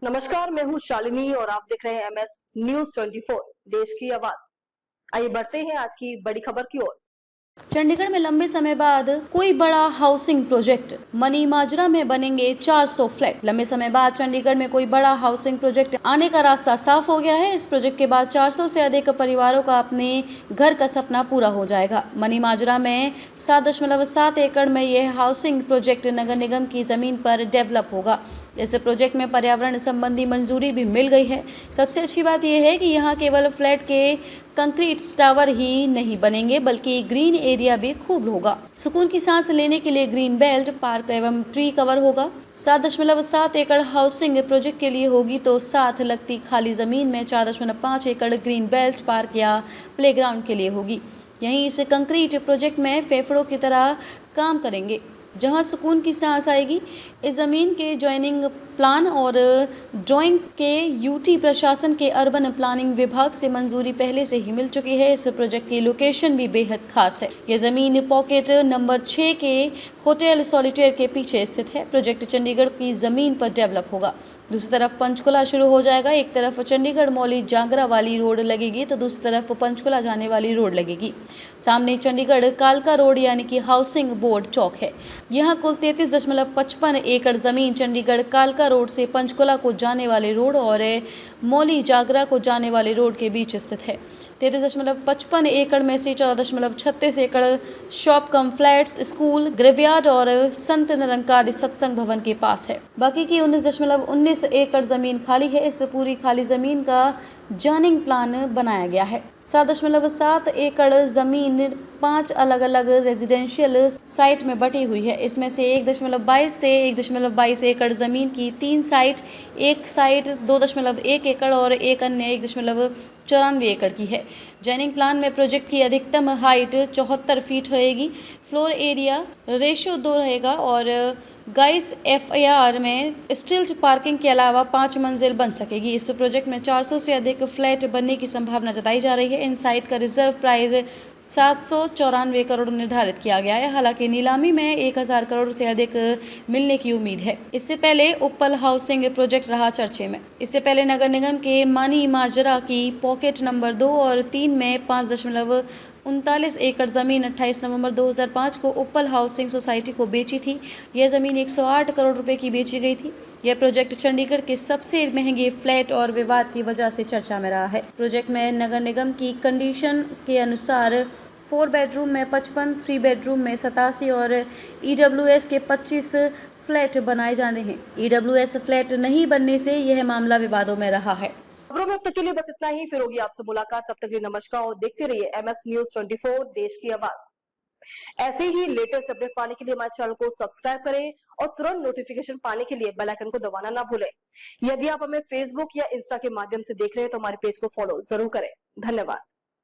नमस्कार, मैं हूं शालिनी और आप देख रहे हैं MS न्यूज 24 देश की आवाज। आइए बढ़ते हैं आज की बड़ी खबर की ओर। चंडीगढ़ में लंबे समय बाद कोई बड़ा हाउसिंग प्रोजेक्ट। मनी माजरा में बनेंगे 400 फ्लैट। लंबे समय बाद चंडीगढ़ में कोई बड़ा हाउसिंग प्रोजेक्ट आने का रास्ता साफ हो गया है। इस प्रोजेक्ट के बाद 400 से अधिक परिवारों का अपने घर का सपना पूरा हो जाएगा। मनी माजरा में 7.7 एकड़ में यह हाउसिंग प्रोजेक्ट नगर निगम की जमीन पर डेवलप होगा। इस प्रोजेक्ट में पर्यावरण संबंधी मंजूरी भी मिल गई है। सबसे अच्छी बात यह है कि यहाँ केवल फ्लैट के कंक्रीट टावर ही नहीं बनेंगे बल्कि ग्रीन एरिया भी खूब होगा। सुकून की सांस लेने के लिए ग्रीन बेल्ट, पार्क एवं ट्री कवर होगा। 7.7 एकड़ हाउसिंग प्रोजेक्ट के लिए होगी तो साथ लगती खाली जमीन में 4.5 एकड़ ग्रीन बेल्ट, पार्क या प्लेग्राउंड के लिए होगी। यहीं इस कंक्रीट प्रोजेक्ट में फेफड़ों की तरह काम करेंगे जहां सुकून की सांस आएगी। इस जमीन के जॉइनिंग प्लान और ड्राइंग के यूटी प्रशासन के अर्बन प्लानिंग विभाग से मंजूरी पहले से ही मिल चुकी है। इस प्रोजेक्ट की लोकेशन भी बेहद खास है। यह जमीन पॉकेट नंबर 6 के होटल सॉलिटेयर के पीछे स्थित है। प्रोजेक्ट चंडीगढ़ की जमीन पर डेवलप होगा। दूसरी तरफ पंचकुला शुरू हो जाएगा। एक तरफ चंडीगढ़ मौली जागरा वाली रोड लगेगी तो दूसरी तरफ पंचकुला जाने वाली रोड लगेगी। सामने चंडीगढ़ कालका रोड यानी कि हाउसिंग बोर्ड चौक है। यहाँ कुल 33.55 एकड़ जमीन चंडीगढ़ कालका रोड से पंचकुला को जाने वाले रोड और मौली जागरा को जाने वाले रोड के बीच स्थित है। 33.55 एकड़ में से 14.36 एकड़ शॉप कम फ्लैट्स, स्कूल, ग्रेवयार्ड और संत निरंकारी सत्संग भवन के पास है। बाकी की 19.19 एकड़ जमीन खाली है। इस पूरी खाली जमीन का जॉइनिंग प्लान बनाया गया है। 7.7 एकड़ जमीन 5 अलग अलग रेजिडेंशियल साइट में बटी हुई है। इसमें से 1.22 से 1.22 एकड़ जमीन की 3 साइट, एक साइट 2.1 एकड़ और एक अन्य 1.94 एकड़ की है। जॉइनिंग प्लान में प्रोजेक्ट की अधिकतम हाइट 74 फीट रहेगी। फ्लोर एरिया रेशियो 2 रहेगा और गाइस FAR में स्टिल्ट पार्किंग के अलावा 5 मंजिल बन सकेगी। इस प्रोजेक्ट में 400 से अधिक फ्लैट बनने की संभावना जताई जा रही है। इन साइट का रिजर्व प्राइस 794 करोड़ निर्धारित किया गया है। हालांकि नीलामी में 1000 करोड़ से अधिक मिलने की उम्मीद है। इससे पहले उप्पल हाउसिंग प्रोजेक्ट रहा चर्चे में। इससे पहले नगर निगम के मनी माजरा की पॉकेट नंबर 2 और 3 में 5.39 एकड़ जमीन 28 नवंबर 2005 को उप्पल हाउसिंग सोसाइटी को बेची थी। यह जमीन 108 करोड़ रुपए की बेची गई थी। यह प्रोजेक्ट चंडीगढ़ के सबसे महंगे फ्लैट और विवाद की वजह से चर्चा में रहा है। प्रोजेक्ट में नगर निगम की कंडीशन के अनुसार 4 बेडरूम में 55, 3 बेडरूम में 87 और EWS के 25 फ्लैट बनाए जाने हैं। EWS फ्लैट नहीं बनने से यह मामला विवादों में रहा है। खबरों में अब तक के लिए बस इतना ही। फिर होगी आपसे मुलाकात, तब तक के लिए नमस्कार और देखते रहिए MS न्यूज 24 देश की आवाज। ऐसे ही लेटेस्ट अपडेट पाने के लिए हमारे चैनल को सब्सक्राइब करें और तुरंत नोटिफिकेशन पाने के लिए बेल आइकन को दबाना ना भूलें। यदि आप हमें फेसबुक या इंस्टा के माध्यम से देख रहे हैं तो हमारे पेज को फॉलो जरूर करें। धन्यवाद।